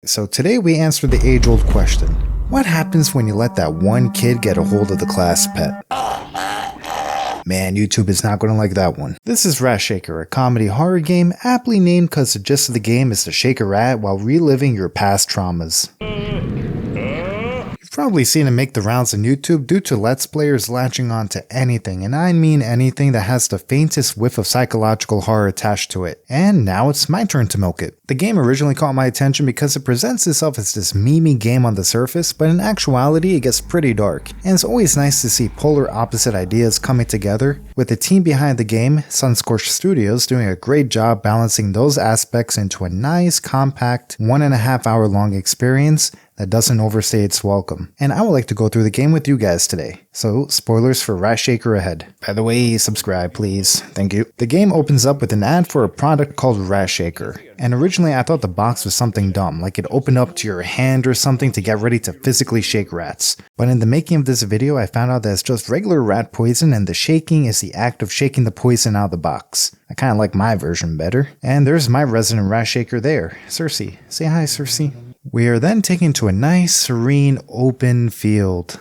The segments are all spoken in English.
so today we answer the age-old question. What happens when you let that one kid get a hold of the class pet? Man, YouTube is not going to like that one. This is Rat Shaker, a comedy horror game aptly named because the gist of the game is to shake a rat while reliving your past traumas. You've probably seen it make the rounds on YouTube due to Let's Players latching on to anything, and I mean anything that has the faintest whiff of psychological horror attached to it. And now it's my turn to milk it. The game originally caught my attention because it presents itself as this memey game on the surface, but in actuality it gets pretty dark. And it's always nice to see polar opposite ideas coming together, with the team behind the game, Sunscorched Studios, doing a great job balancing those aspects into a nice, compact, 1.5 hour long experience that doesn't overstay its welcome. And I would like to go through the game with you guys today. So, spoilers for Rat Shaker ahead. By the way, subscribe please. Thank you. The game opens up with an ad for a product called Rat Shaker. And originally I thought the box was something dumb, like it opened up to your hand or something to get ready to physically shake rats. But in the making of this video I found out that it's just regular rat poison and the shaking is the act of shaking the poison out of the box. I kinda like my version better. And there's my resident Rat Shaker there, Cersei. Say hi, Cersei. We are then taken to a nice, serene, open field.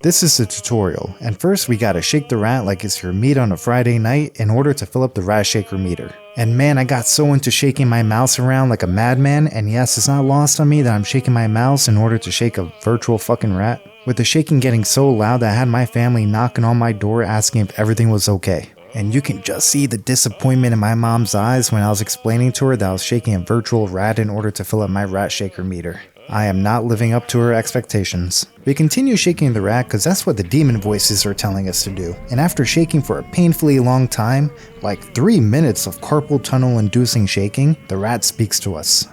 This is the tutorial, and first we gotta shake the rat like it's your meat on a Friday night in order to fill up the Rat Shaker meter. And man, I got so into shaking my mouse around like a madman, and yes, it's not lost on me that I'm shaking my mouse in order to shake a virtual fucking rat. With the shaking getting so loud that I had my family knocking on my door asking if everything was okay. And you can just see the disappointment in my mom's eyes when I was explaining to her that I was shaking a virtual rat in order to fill up my Rat Shaker meter. I am not living up to her expectations. We continue shaking the rat because that's what the demon voices are telling us to do. And after shaking for a painfully long time, like 3 minutes of carpal tunnel inducing shaking, the rat speaks to us.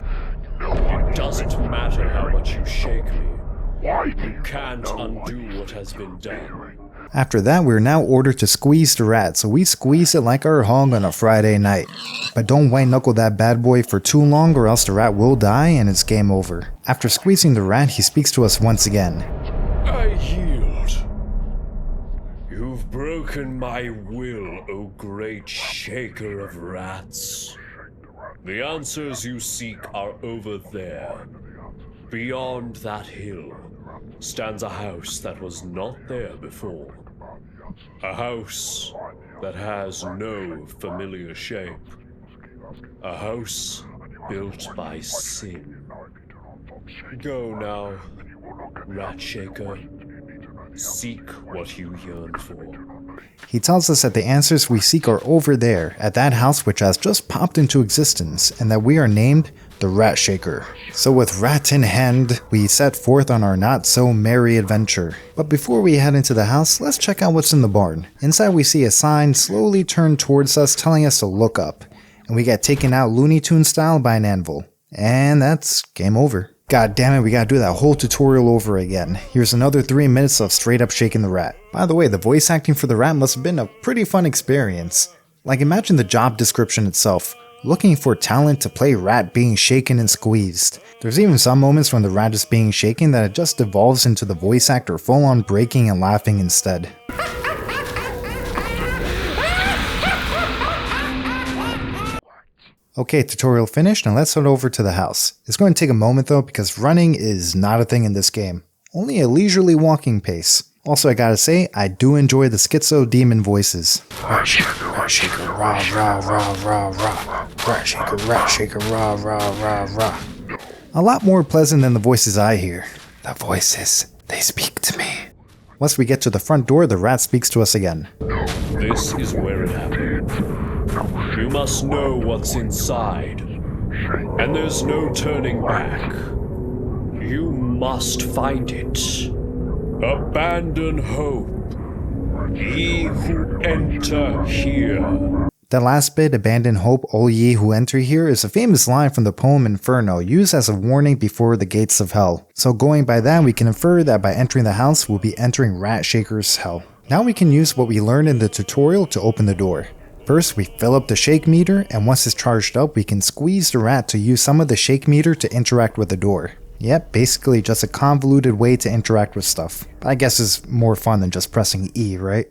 It doesn't matter how much you shake me. You can't undo what has been done. After that, we're now ordered to squeeze the rat, so we squeeze it like our hog on a Friday night. But don't white knuckle that bad boy for too long or else the rat will die and it's game over. After squeezing the rat, he speaks to us once again. I yield. You've broken my will, O great shaker of rats. The answers you seek are over there. Beyond that hill stands a house that was not there before. A house that has no familiar shape. A house built by sin. Go now, Rat Shaker. Seek what you yearn for. He tells us that the answers we seek are over there, at that house which has just popped into existence, and that we are named the Rat Shaker. So with rat in hand, we set forth on our not so merry adventure. But before we head into the house, let's check out what's in the barn. Inside we see a sign slowly turned towards us telling us to look up. And we get taken out Looney Tunes style by an anvil. And that's game over. God damn it, we gotta do that whole tutorial over again. Here's another 3 minutes of straight up shaking the rat. By the way, the voice acting for the rat must have been a pretty fun experience. Like imagine the job description itself. Looking for talent to play rat being shaken and squeezed. There's even some moments when the rat is being shaken that it just devolves into the voice actor full on breaking and laughing instead. Okay, tutorial finished, and let's head over to the house. It's going to take a moment though because running is not a thing in this game. Only a leisurely walking pace. Also, I gotta say, I do enjoy the schizo demon voices. Rat shaker, rah, rah, rah, rah, rah. Rat shaker, rah, rah, rah, rah. A lot more pleasant than the voices I hear. The voices, they speak to me. Once we get to the front door, the rat speaks to us again. This is where it happened. You must know what's inside. And there's no turning back. You must find it. Abandon hope, ye who enter here. That last bit, abandon hope, all ye who enter here, is a famous line from the poem Inferno, used as a warning before the gates of hell. So going by that, we can infer that by entering the house, we'll be entering Rat Shaker's hell. Now we can use what we learned in the tutorial to open the door. First, we fill up the shake meter, and once it's charged up, we can squeeze the rat to use some of the shake meter to interact with the door. Yep, basically just a convoluted way to interact with stuff. I guess it's more fun than just pressing E, right?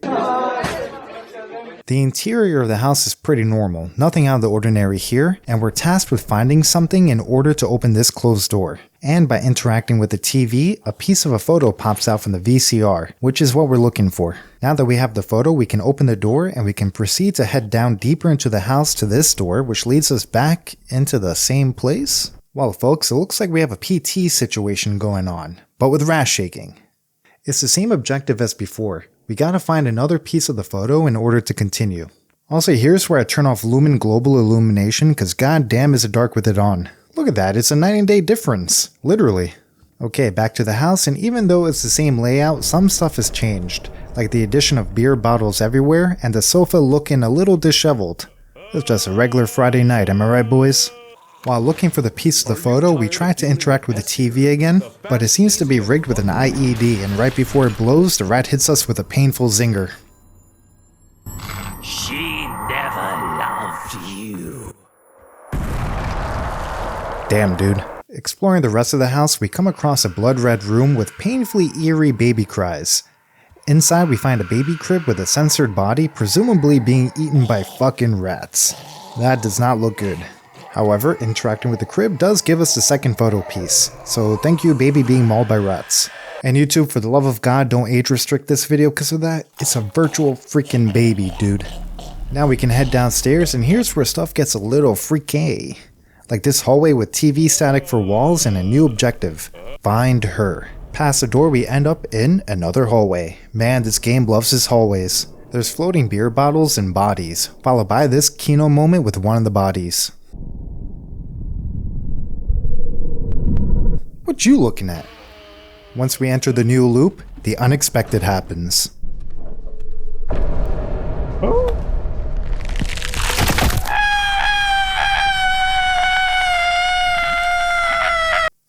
The interior of the house is pretty normal, nothing out of the ordinary here, and we're tasked with finding something in order to open this closed door. And by interacting with the TV, a piece of a photo pops out from the VCR, which is what we're looking for. Now that we have the photo, we can open the door and we can proceed to head down deeper into the house to this door, which leads us back into the same place. Well folks, it looks like we have a PT situation going on, but with rat shaking. It's the same objective as before. We gotta find another piece of the photo in order to continue. Also, here's where I turn off Lumen Global Illumination, cause goddamn is it dark with it on. Look at that, it's a night and day difference. Literally. Okay, back to the house, and even though it's the same layout, some stuff has changed. Like the addition of beer bottles everywhere, and the sofa looking a little disheveled. It's just a regular Friday night, am I right boys? While looking for the piece of the photo, we try to interact with the TV again, but it seems to be rigged with an IED, and right before it blows, the rat hits us with a painful zinger. She never loved you. Damn, dude. Exploring the rest of the house, we come across a blood red room with painfully eerie baby cries. Inside, we find a baby crib with a censored body, presumably being eaten by fucking rats. That does not look good. However, interacting with the crib does give us the second photo piece, so thank you baby being mauled by rats. And YouTube, for the love of God, don't age restrict this video because of that. It's a virtual freaking baby, dude. Now we can head downstairs, and here's where stuff gets a little freaky. Like this hallway with TV static for walls and a new objective. Find her. Past the door, we end up in another hallway. Man, this game loves its hallways. There's floating beer bottles and bodies, followed by this Kino moment with one of the bodies. What you looking at? Once we enter the new loop, the unexpected happens.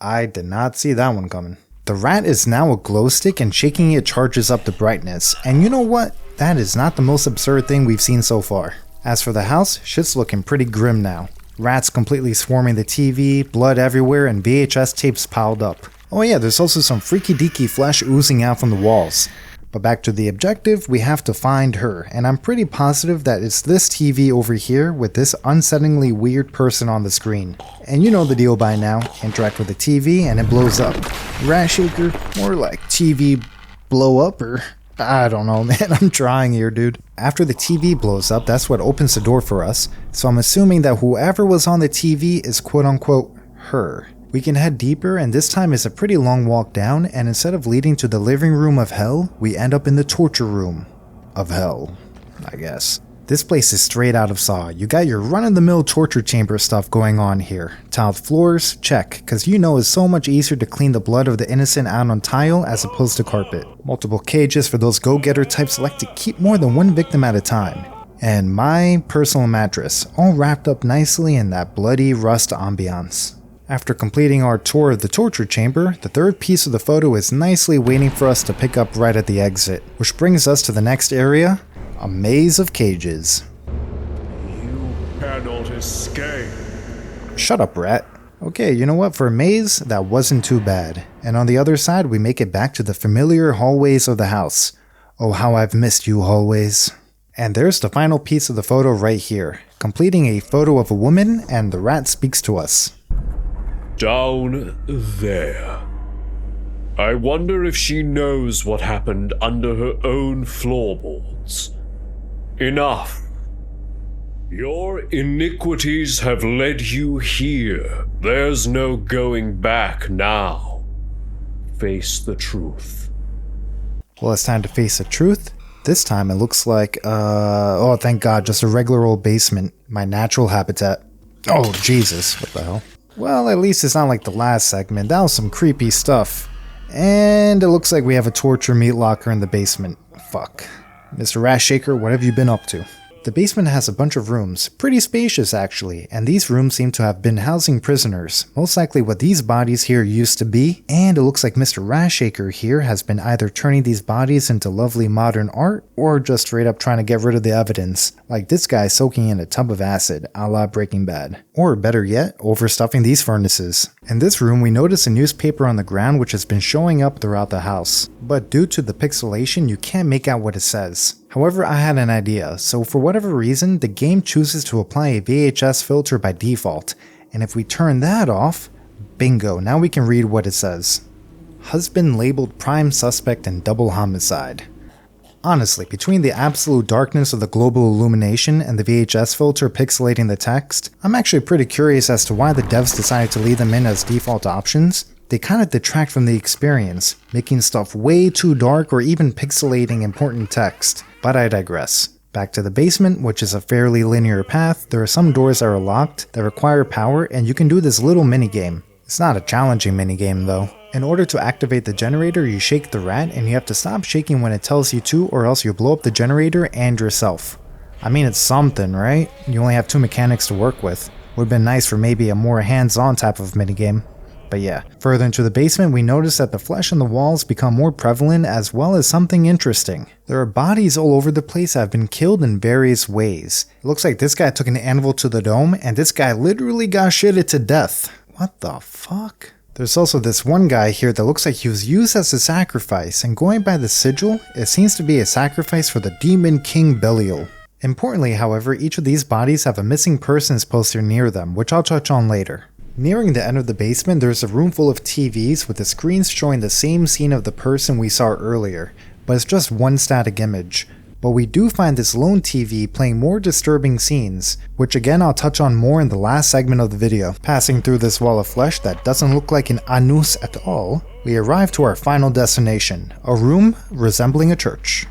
I did not see that one coming. The rat is now a glow stick and shaking it charges up the brightness, and you know what? That is not the most absurd thing we've seen so far. As for the house, shit's looking pretty grim now. Rats completely swarming the TV, blood everywhere, and VHS tapes piled up. Oh yeah, there's also some freaky deaky flesh oozing out from the walls. But back to the objective, we have to find her, and I'm pretty positive that it's this TV over here with this unsettlingly weird person on the screen. And you know the deal by now, interact with the TV and it blows up. Rat shaker, more like TV blow up, or I don't know man, I'm trying here dude. After the TV blows up, that's what opens the door for us, so I'm assuming that whoever was on the TV is quote unquote her. We can head deeper, and this time is a pretty long walk down, and instead of leading to the living room of hell, we end up in the torture room of hell, I guess. This place is straight out of Saw. You got your run-of-the-mill torture chamber stuff going on here. Tiled floors, check, cause you know it's so much easier to clean the blood of the innocent out on tile as opposed to carpet. Multiple cages for those go-getter types like to keep more than one victim at a time. And my personal mattress, all wrapped up nicely in that bloody rust ambiance. After completing our tour of the torture chamber, the third piece of the photo is nicely waiting for us to pick up right at the exit, which brings us to the next area, a maze of cages. You cannot escape. Shut up, rat. Okay, you know what, for a maze, that wasn't too bad. And on the other side, we make it back to the familiar hallways of the house. Oh, how I've missed you, hallways. And there's the final piece of the photo right here, completing a photo of a woman, and the rat speaks to us. Down there. I wonder if she knows what happened under her own floorboards. Enough. Your iniquities have led you here. There's no going back now. Face the truth. Well, it's time to face the truth. This time it looks like, oh thank God, just a regular old basement. My natural habitat. Oh Jesus, what the hell? Well, at least it's not like the last segment. That was some creepy stuff. And it looks like we have a torture meat locker in the basement. Fuck. Mr. RATSHAKER, what have you been up to? The basement has a bunch of rooms, pretty spacious actually, and these rooms seem to have been housing prisoners, most likely what these bodies here used to be, and it looks like Mr. RATSHAKER here has been either turning these bodies into lovely modern art, or just straight up trying to get rid of the evidence, like this guy soaking in a tub of acid, a la Breaking Bad. Or better yet, overstuffing these furnaces. In this room we notice a newspaper on the ground which has been showing up throughout the house, but due to the pixelation you can't make out what it says. However, I had an idea, so for whatever reason, the game chooses to apply a VHS filter by default, and if we turn that off, bingo, now we can read what it says. Husband labeled prime suspect in double homicide. Honestly, between the absolute darkness of the global illumination and the VHS filter pixelating the text, I'm actually pretty curious as to why the devs decided to leave them in as default options. They kinda detract from the experience, making stuff way too dark or even pixelating important text. But I digress. Back to the basement, which is a fairly linear path. There are some doors that are locked that require power, and you can do this little minigame. It's not a challenging minigame though. In order to activate the generator, you shake the rat, and you have to stop shaking when it tells you to, or else you'll blow up the generator and yourself. I mean, it's something, right? You only have 2 mechanics to work with. Would've been nice for maybe a more hands-on type of minigame. But yeah, further into the basement, we notice that the flesh on the walls become more prevalent, as well as something interesting. There are bodies all over the place that have been killed in various ways. It looks like this guy took an anvil to the dome, and this guy literally got shitted to death. What the fuck? There's also this one guy here that looks like he was used as a sacrifice, and going by the sigil, it seems to be a sacrifice for the demon king Belial. Importantly, however, each of these bodies have a missing persons poster near them, which I'll touch on later. Nearing the end of the basement, there's a room full of TVs with the screens showing the same scene of the person we saw earlier, but it's just one static image. But we do find this lone TV playing more disturbing scenes, which again I'll touch on more in the last segment of the video. Passing through this wall of flesh that doesn't look like an anus at all, we arrive to our final destination, a room resembling a church.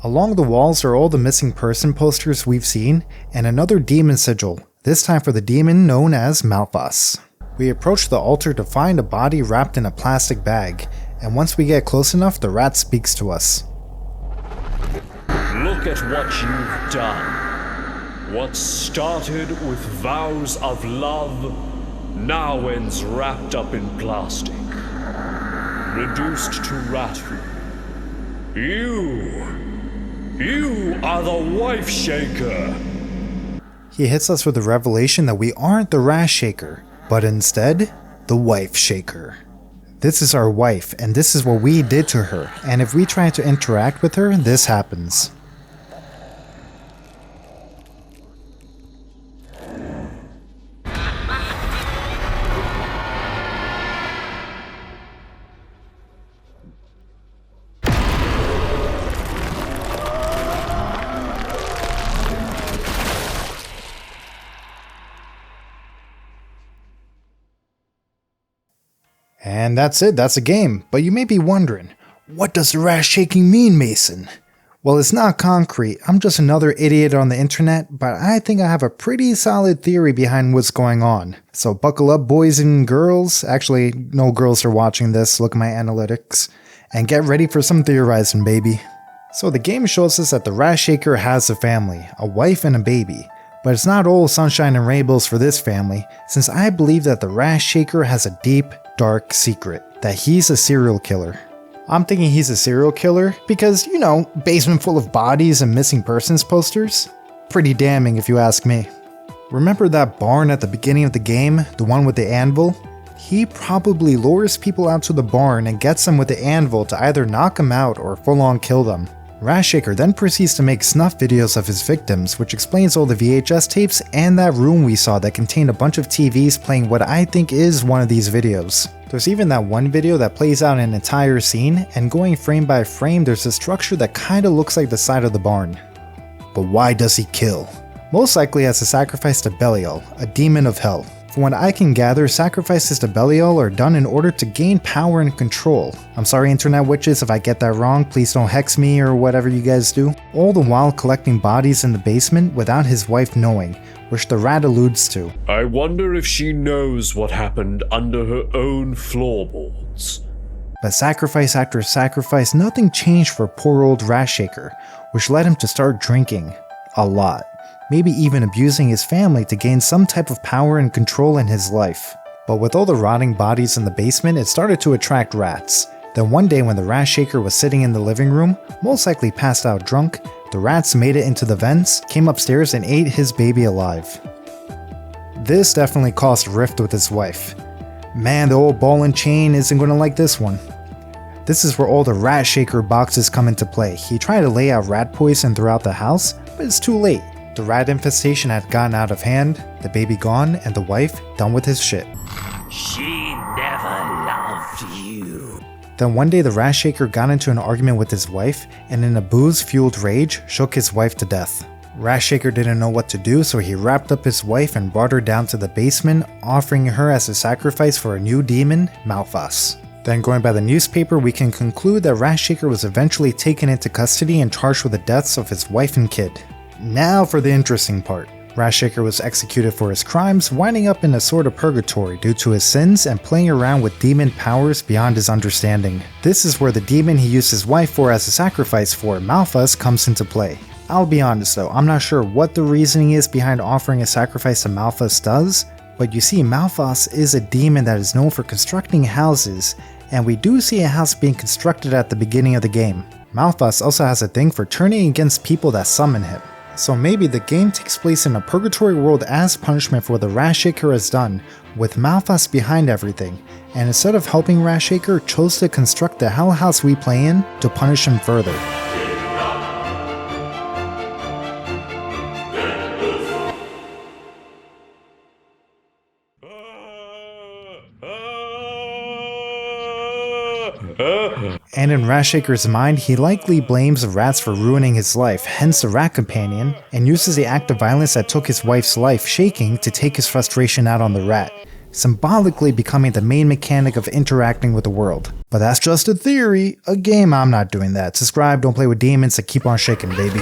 Along the walls are all the missing person posters we've seen, and another demon sigil, this time for the demon known as Malphas. We approach the altar to find a body wrapped in a plastic bag, and once we get close enough, the rat speaks to us. Look at what you've done. What started with vows of love now ends wrapped up in plastic, reduced to rat food. You are the wife shaker. He hits us with the revelation that we aren't the rat shaker, but instead, the wife shaker. This is our wife, and this is what we did to her, and if we try to interact with her, this happens. And that's it, that's a game. But you may be wondering, what does the rat shaking mean, Mason? Well, it's not concrete, I'm just another idiot on the internet, but I think I have a pretty solid theory behind what's going on. So buckle up, boys and girls. Actually, no girls are watching this, look at my analytics. And get ready for some theorizing, baby. So the game shows us that the rat shaker has a family, a wife and a baby. But it's not all sunshine and rainbows for this family, since I believe that the rat shaker has a deep, dark secret, that he's a serial killer. I'm thinking he's a serial killer because, you know, basement full of bodies and missing persons posters? Pretty damning if you ask me. Remember that barn at the beginning of the game, the one with the anvil? He probably lures people out to the barn and gets them with the anvil to either knock them out or full on kill them. RATSHAKER then proceeds to make snuff videos of his victims, which explains all the VHS tapes and that room we saw that contained a bunch of TVs playing what I think is one of these videos. There's even that one video that plays out an entire scene, and going frame by frame there's a structure that kinda looks like the side of the barn. But why does he kill? Most likely as a sacrifice to Belial, a demon of hell. From what I can gather, sacrifices to Belial are done in order to gain power and control. I'm sorry internet witches if I get that wrong, please don't hex me or whatever you guys do. All the while collecting bodies in the basement without his wife knowing, which the rat alludes to. I wonder if she knows what happened under her own floorboards. But sacrifice after sacrifice, nothing changed for poor old RATSHAKER, which led him to start drinking. A lot. Maybe even abusing his family to gain some type of power and control in his life. But with all the rotting bodies in the basement, it started to attract rats. Then one day when the RATSHAKER was sitting in the living room, most likely passed out drunk, the rats made it into the vents, came upstairs and ate his baby alive. This definitely caused a rift with his wife. Man, the old ball and chain isn't gonna like this one. This is where all the Rat Shaker boxes come into play. He tried to lay out rat poison throughout the house, but it's too late. The rat infestation had gotten out of hand, the baby gone, and the wife done with his shit. She never loved you. Then one day the Rat Shaker got into an argument with his wife, and in a booze-fueled rage, shook his wife to death. Rat Shaker didn't know what to do, so he wrapped up his wife and brought her down to the basement, offering her as a sacrifice for a new demon, Malphas. Then going by the newspaper, we can conclude that Rat Shaker was eventually taken into custody and charged with the deaths of his wife and kid. Now for the interesting part. Rat Shaker was executed for his crimes, winding up in a sort of purgatory due to his sins and playing around with demon powers beyond his understanding. This is where the demon he used his wife for as a sacrifice for, Malphas, comes into play. I'll be honest though, I'm not sure what the reasoning is behind offering a sacrifice to Malphas does, but you see, Malphas is a demon that is known for constructing houses, and we do see a house being constructed at the beginning of the game. Malphas also has a thing for turning against people that summon him. So maybe the game takes place in a purgatory world as punishment for what the Rat Shaker has done, with Malphas behind everything, and instead of helping Rat Shaker, chose to construct the hell house we play in to punish him further. And in Rat Shaker's mind, he likely blames the rats for ruining his life, hence the rat companion, and uses the act of violence that took his wife's life, shaking, to take his frustration out on the rat, symbolically becoming the main mechanic of interacting with the world. But that's just a theory. A game, I'm not doing that. Subscribe, don't play with demons, and keep on shaking, baby.